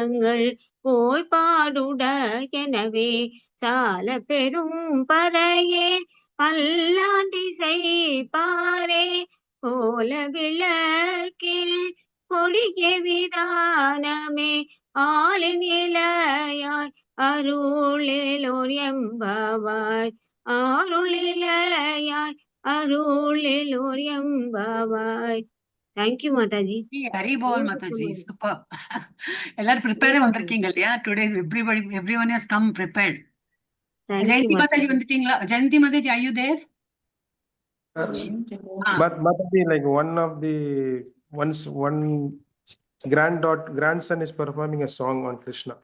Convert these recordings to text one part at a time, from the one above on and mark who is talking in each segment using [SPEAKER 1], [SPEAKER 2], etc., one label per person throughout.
[SPEAKER 1] பாதங்கள் போய் பாடுட எனவே சால பெரும் பறையே பல்லாண்டிசை பாரே கோல விளக்கில் கொடிய விதானமே ஆளின் இளையாய் அருளிலோர் எம்பவாய் அருளிலையாய் அருளிலோர் எம்பவாய். Thank you, Mataji.
[SPEAKER 2] Hari bol, Mataji. Super. எல்லாரும் prepare வந்திருக்கீங்க இல்லையா? Today everyone has come prepared.
[SPEAKER 1] Thank you,
[SPEAKER 2] Jayanthi Mataji
[SPEAKER 1] Mataji.
[SPEAKER 2] வந்துட்டீங்களா? Jayanthi Mataji, are you there?
[SPEAKER 3] But Mataji, like one grandson is performing a song on Krishna.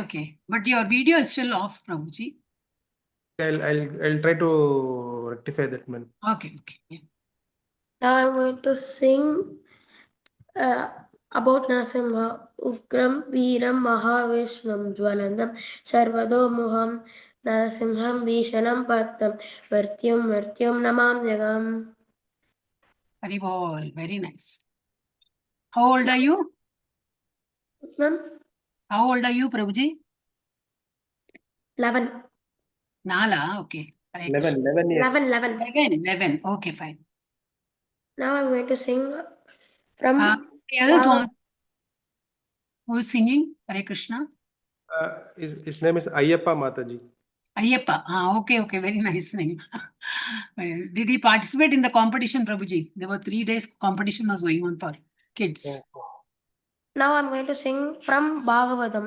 [SPEAKER 2] Okay. But your video is still off, Prabhuji.
[SPEAKER 3] I'll try to rectify that, man.
[SPEAKER 2] Okay. Yeah.
[SPEAKER 4] Now I'm going to sing about Narasimha. Ugram Veeram Mahavishvam Jwalandam Sarvadomuham Narasimham Vishanam Pattam Mrityum Namamyagam.
[SPEAKER 2] Hari bol. Very nice. How old are you?
[SPEAKER 4] Ma'am?
[SPEAKER 2] How old are you, Prabhuji?
[SPEAKER 4] 11.
[SPEAKER 2] Nala, okay.
[SPEAKER 3] 11 years.
[SPEAKER 4] 11.
[SPEAKER 2] Okay, fine.
[SPEAKER 4] Now I'm going to sing from
[SPEAKER 2] who is singing? Hare Krishna.
[SPEAKER 3] His name is Ayyappa, Mataji.
[SPEAKER 2] Ayyappa. Okay. Very nice name. Did he participate in the competition, Prabhuji? There were 3 days competition was going on for kids.
[SPEAKER 4] Now I'm going to sing from Bhagavatam.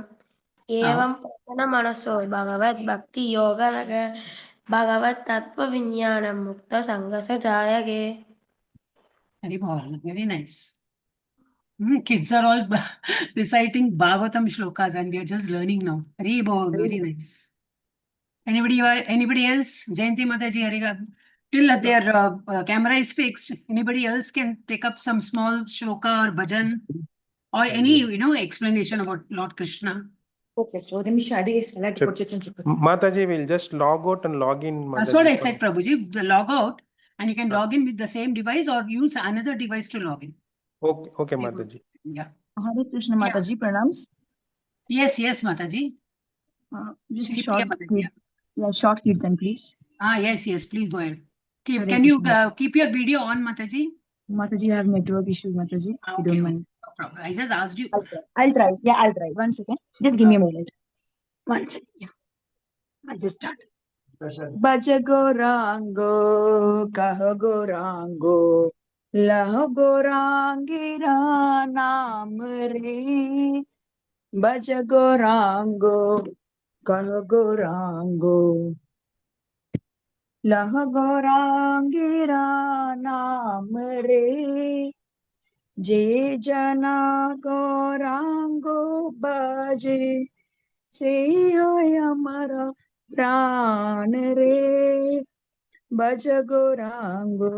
[SPEAKER 4] Evam Prasana Manaso Bhagavad Bhakti Yoga Bhagavad Tattva Vinyanam Mukta Sangasa Jayage.
[SPEAKER 2] Very bol. Very nice. Kids are all reciting Bhagavatam shlokas and we are just learning now. Hari bol. Very nice. Anybody else? Jayanti Mataji, till their camera is fixed. Anybody else can take up some small shloka or bhajan or any explanation about Lord Krishna.
[SPEAKER 3] Mataji will just log out and log in. Mataji.
[SPEAKER 2] That's what I said, Prabhuji. The log out and you can log in with the same device or use another device to log in.
[SPEAKER 3] Okay, Mataji.
[SPEAKER 2] Yeah.
[SPEAKER 5] Hare Krishna, Mataji, pranams.
[SPEAKER 2] Yes, Mataji.
[SPEAKER 5] Just
[SPEAKER 2] Shri
[SPEAKER 5] short,
[SPEAKER 2] Priya Mataji,
[SPEAKER 5] short kirtan, please.
[SPEAKER 2] Yes, please go ahead.
[SPEAKER 5] Hare
[SPEAKER 2] Can you
[SPEAKER 5] Krishna.
[SPEAKER 2] keep your video on, Mataji?
[SPEAKER 5] Mataji, I have network issue, Mataji. You
[SPEAKER 2] Okay,
[SPEAKER 5] don't mind.
[SPEAKER 2] no problem. I just asked you.
[SPEAKER 5] I'll try. Yeah, I'll try. 1 second. Just give me a moment. 1 second. Yeah. I'll just start. Baj Gorango, Kaho Gorango, Laho Gorangira Naam Re. Baj Gorango, Kaho Gorango, Laho Gorangira Naam Re. Je Jana Gorango Baje Se hoy amara प्राण रे बज गोरांगो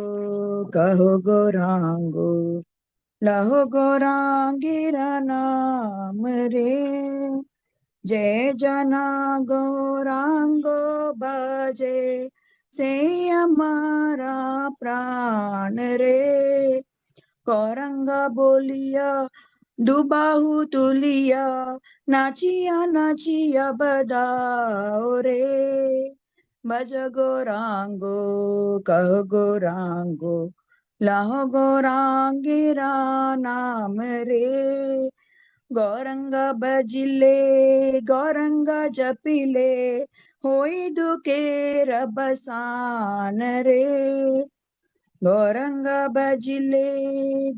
[SPEAKER 5] कहो गोरांगो लहो गोरांगिरा नाम रे जय जना गोरांगो बजे से हमारा प्राण रे गौरंगा बोलिया दुबाहु तुलिया नाचिया बदाओ रे बज गोरांगो कह गोरांगो लाहो गोरांगिरा नाम रे गौरंगा बजिले गौरंगा जपिले होई दुके रबसान रे गौरंगा बजिले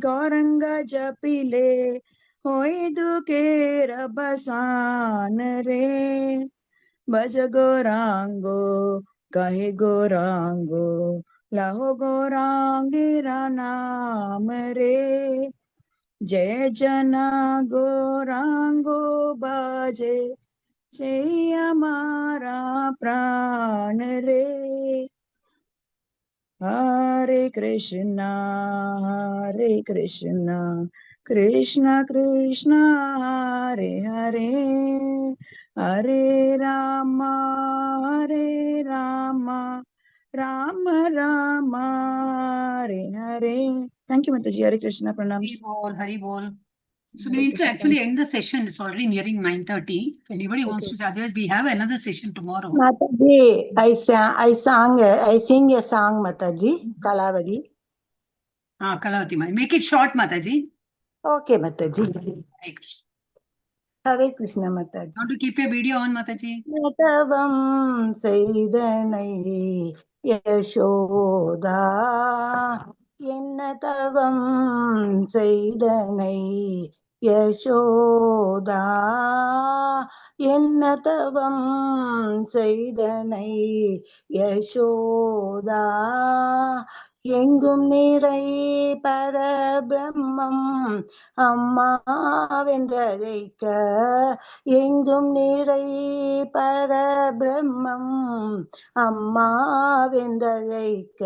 [SPEAKER 5] गौरंगा जपिले होई दुके रबसान रे बज गोरांगो कहे गोरांगो लाहो गोरांगिरा नाम रे जय जना गोरांगो बाजे से हमारा प्राण रे Hare Krishna Krishna Krishna Hare Hare Hare Rama Rama Rama Hare Hare. Thank you, Mataji. Hare Krishna. Pranams.
[SPEAKER 2] Hari bol. So we need to actually end the session. It's already nearing 9:30. If anybody wants to, otherwise we have another session tomorrow.
[SPEAKER 5] Mataji, I sing a song, Mataji, Kalavadi.
[SPEAKER 2] Kalavati Mataji. Make it short, Mataji.
[SPEAKER 5] Okay, Mataji.
[SPEAKER 2] Hare Krishna.
[SPEAKER 5] Hare Krishna, Mataji.
[SPEAKER 2] Now to keep your video on, Mataji.
[SPEAKER 5] Natavam Saidanai Yashoda Yenatavam Saidanai Yashoda Yenatavam Saidanai Yashoda எங்கும் நிறை பரபிரம்மம் அம்மாவென்றழைக்க எங்கும் நிறை பரபிரம்மம் அம்மாவென்றழைக்க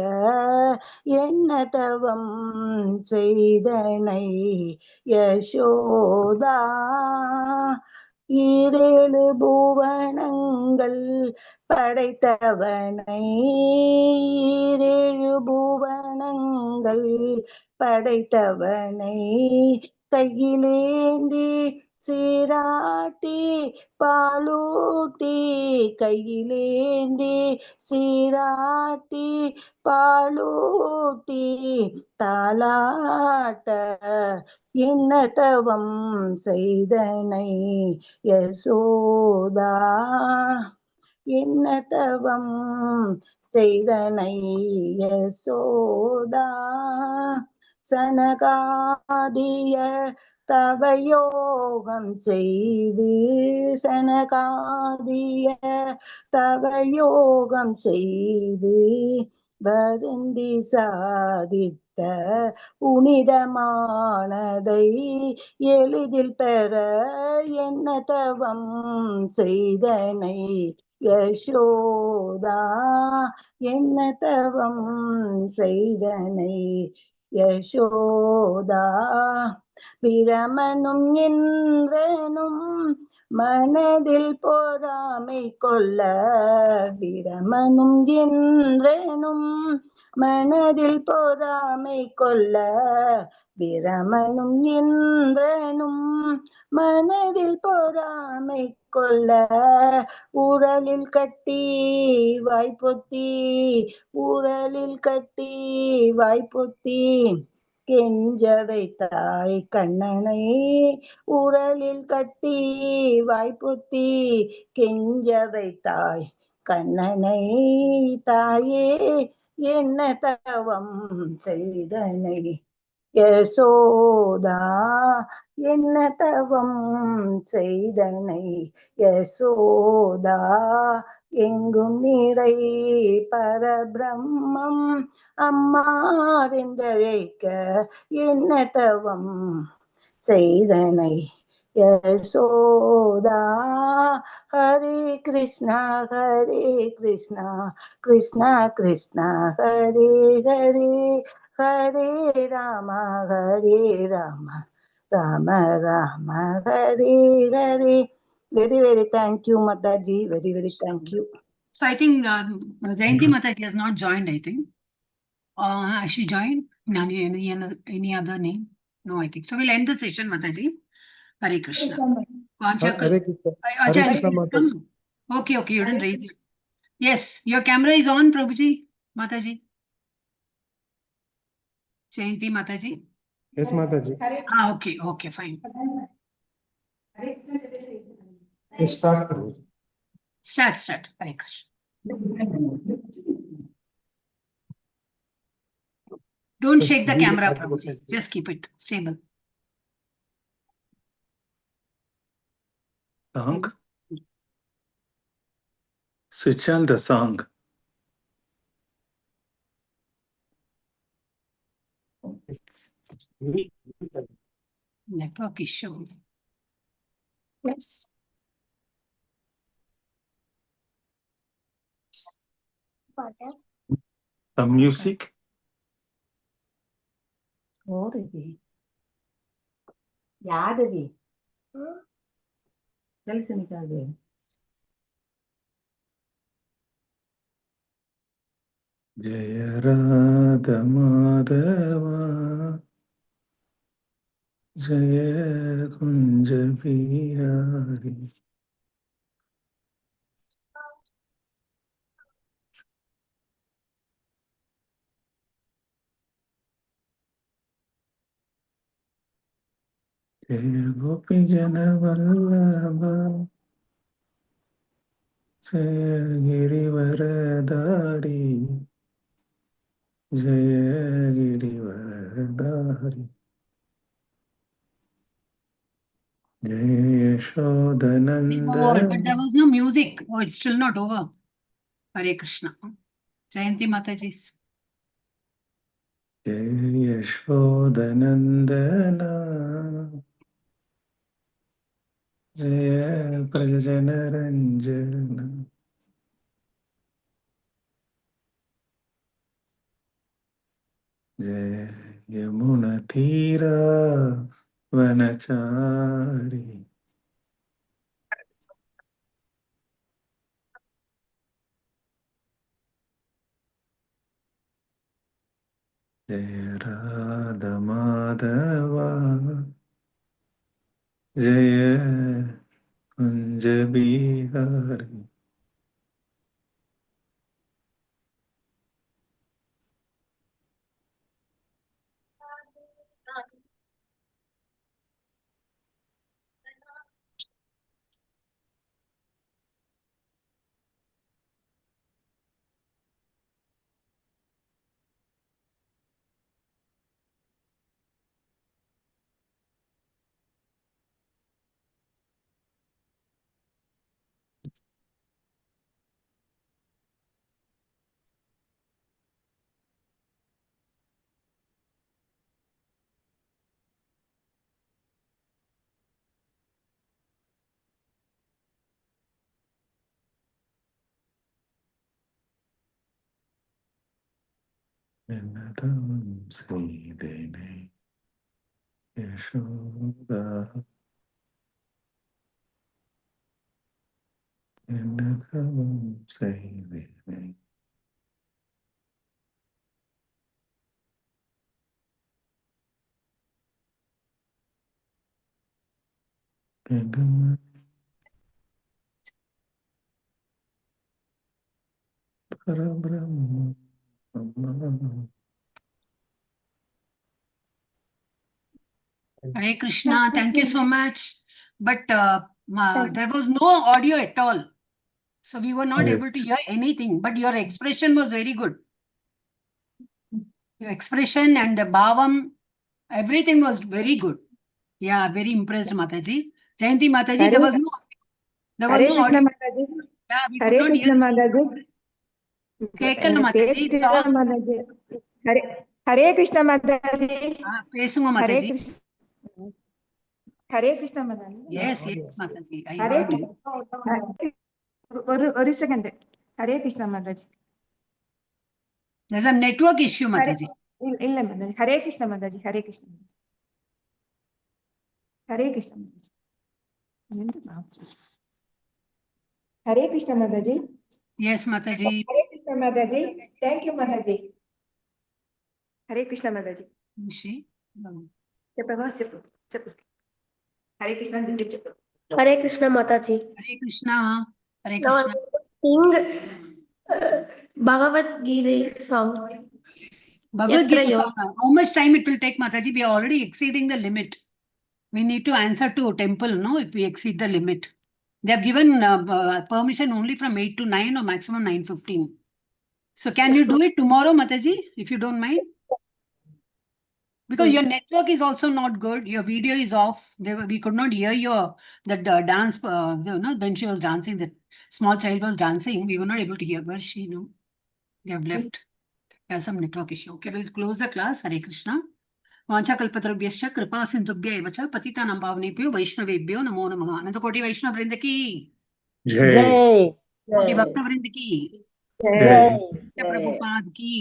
[SPEAKER 5] என்ன தவம் செய்தனை யசோதா ஈரேழு பூவனங்கள் படைத்தவனை ஈரேழு பூவனங்கள் படைத்தவனை கையிலேந்தி சீராட்டி பாலூட்டி கையிலேந்தி சீராட்டி பாலூட்டி தாலாட்ட என்ன தவம் செய்தனை யசோதா என்ன தவம் செய்தனை யசோதா சனகாதிய தவயோகம் செய்து சனகாதிய தவயோகம் செய்து வருந்தி சாதித்த புனிதமானதை எளிதில் பெற என்ன தவம் செய்தனை யசோதா என்ன தவம் செய்தனை யசோதா பிரமனும் என்றனும் மனதில் போதாமை கொள்ள பிரமனும் என்றனும் மனதில் போதாமை கொள்ள பிரமனும் என்றனும் மனதில் போதாமை கொள்ள உரலில் கட்டி வாய்ப்பொத்தி உரலில் கட்டி வாய்ப்பொத்தி கெஞ்ச வைத்தாய் கண்ணனை உரலில் கட்டி வாய்ப்பொத்தி கெஞ்ச வைத்தாய் கண்ணனை தாயே என்ன தவம் செய்தனை யசோதா என்ன தவம் செய்தனை யசோதா எங்கும் நிறை பரபிரம்மம் அம்மாவென்றழைக்க என்ன தவம் செய்தனை Yashoda Hare Krishna Krishna Krishna Hare Hare Hare Rama Rama Rama Hare Hare. Very thank you, Mataji. Very thank you.
[SPEAKER 2] So I think Jayanti Mataji has not joined, I think. Has she joined? Any other name? No, I think. So we'll end the session, Mataji. Hare Krishna.
[SPEAKER 3] Hare Krishna.
[SPEAKER 2] Acha,
[SPEAKER 3] Hare Krishna, Mataji.
[SPEAKER 2] Okay, you didn't raise it. Yes, your camera is on, Prabhuji, Mataji. Jayanti Mataji.
[SPEAKER 3] Yes, Mataji.
[SPEAKER 2] Okay, fine.
[SPEAKER 3] Yes, start, Prabhuji.
[SPEAKER 2] Start. Hare Krishna. Don't shake the camera, Prabhuji. Just keep it stable.
[SPEAKER 6] Song. Switch on the song.
[SPEAKER 2] Network issue.
[SPEAKER 5] Yes.
[SPEAKER 6] Some music.
[SPEAKER 5] ஓரவி Yadavi கலிசனிக்காது
[SPEAKER 6] Jaya Radha Madhava जय कुंज बिहारी जय गोपी जन वल्लभ जय गिरिवरधारी जय गिरिवरधारी जय यशोदनंद
[SPEAKER 2] More, but there was no music. Oh, it's still not over. Hare Krishna. Jayanti Mataji.
[SPEAKER 6] जय यशोदनंदना जय प्रजनरंजन जय यमुना तीरा वनचारी जय राधा माधवा जय कुंज बिहारी निनदं श्रीदेने यशोदा निनदं श्रीदेने गगन परब्रह्म
[SPEAKER 2] Hare Krishna. Thank you so much. But there was no audio at all. So we were not able
[SPEAKER 6] Yes.
[SPEAKER 2] to hear anything. But your expression was very good. Your expression and the bhavam, everything was very good. Yeah, very impressed, Mataji. Jayanti Mataji, there was no
[SPEAKER 7] Hare Krishna
[SPEAKER 2] audio.
[SPEAKER 7] Mataji.
[SPEAKER 2] Yeah, we could
[SPEAKER 7] Hare
[SPEAKER 2] not hear.
[SPEAKER 7] Krishna Mataji.
[SPEAKER 2] Kekala Mataji.
[SPEAKER 7] Krishna Mataji. Hare Krishna Mataji.
[SPEAKER 2] Pesunga
[SPEAKER 7] Hare
[SPEAKER 2] Mataji.
[SPEAKER 7] Krishna. Hare Krishna Mataji.
[SPEAKER 2] Yes, yes, Mataji. I
[SPEAKER 7] Hare
[SPEAKER 2] heard you.
[SPEAKER 7] one second. Hare Krishna Mataji.
[SPEAKER 2] There's a network issue, Mataji.
[SPEAKER 7] Illa Mataji. Hare Krishna Mataji. Hare Krishna. Hare Krishna Mataji. Hare Krishna Mataji.
[SPEAKER 2] Yes, Mataji.
[SPEAKER 7] Hare Krishna Mataji. Thank you, Mataji. Hare Krishna Mataji.
[SPEAKER 2] She.
[SPEAKER 7] Cheppu. Hare Krishna Mataji.
[SPEAKER 4] Hare Krishna Mataji.
[SPEAKER 2] Hare Krishna. Hare
[SPEAKER 4] Now I'm
[SPEAKER 2] Krishna.
[SPEAKER 4] going to sing Bhagavad Gita song.
[SPEAKER 2] Bhagavad Gita
[SPEAKER 4] Yatra
[SPEAKER 2] song. How much time it will take, Mataji? We are already exceeding the limit. We need to answer to temple, no? If we exceed the limit. They have given permission only from 8 to 9 or maximum 9:15. So can you do it tomorrow, Mataji, if you don't mind? Because your network is also not good. Your video is off. We could not hear your dance. When she was dancing, the small child was dancing. We were not able to hear. Where she? No, they have left. There's some network issue. Okay, we'll close the class. Hare Krishna. वाञ्छाकल्पतरुभ्यश्च कृपा सिन्धुभ्य एव च पतितानां पावनेभ्यो वैष्णवेभ्यो नमो नमः। अनंतकोटि वैष्णव वृंद की
[SPEAKER 6] जय
[SPEAKER 2] कोटि भक्त वृंद की
[SPEAKER 6] जय
[SPEAKER 2] प्रभुपाद की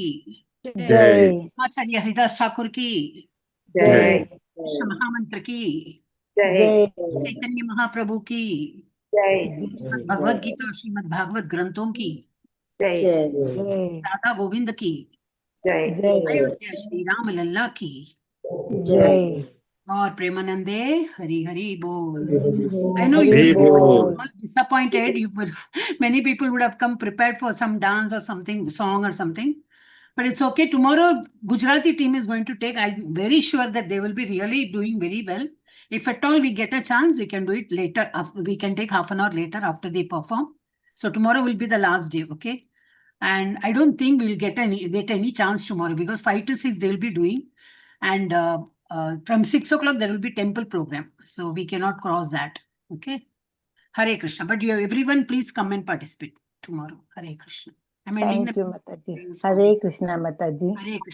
[SPEAKER 6] जय
[SPEAKER 2] आचार्य हरिदास ठाकुर की
[SPEAKER 6] जय
[SPEAKER 2] कृष्ण महामंत्र की
[SPEAKER 7] Jai.
[SPEAKER 2] चैतन्य महाप्रभु की
[SPEAKER 7] Jai.
[SPEAKER 2] भगवद गीता और श्रीमद् भागवत ग्रंथों की
[SPEAKER 7] Jai.
[SPEAKER 2] राधा गोविंद की
[SPEAKER 7] Jai.
[SPEAKER 2] अयोध्या श्री राम लल्ला की
[SPEAKER 7] Jai.
[SPEAKER 2] और Premanande, Hari Hari Bol. I know
[SPEAKER 6] Hari
[SPEAKER 2] you
[SPEAKER 6] Bol.
[SPEAKER 2] all disappointed. Many people would have come prepared for some dance or something, song or something. But it's okay. Tomorrow, Gujarati team is going to take. I'm very sure that they will be really doing very well. If at all we get a chance, we can do it later. We can take half an hour later after they perform. So tomorrow will be the last day, okay? And I don't think we'll get any chance tomorrow because 5 to 6 they will be doing, and from 6 o'clock there will be temple program. So we cannot cross that. Okay. Hare Krishna. But everyone, please come and participate tomorrow. Hare Krishna. I'm ending
[SPEAKER 6] Thank
[SPEAKER 2] the.
[SPEAKER 6] you, Mataji.
[SPEAKER 2] Thanks,
[SPEAKER 6] Hare
[SPEAKER 2] Mataji.
[SPEAKER 6] Krishna, Mataji.
[SPEAKER 2] Hare Krishna.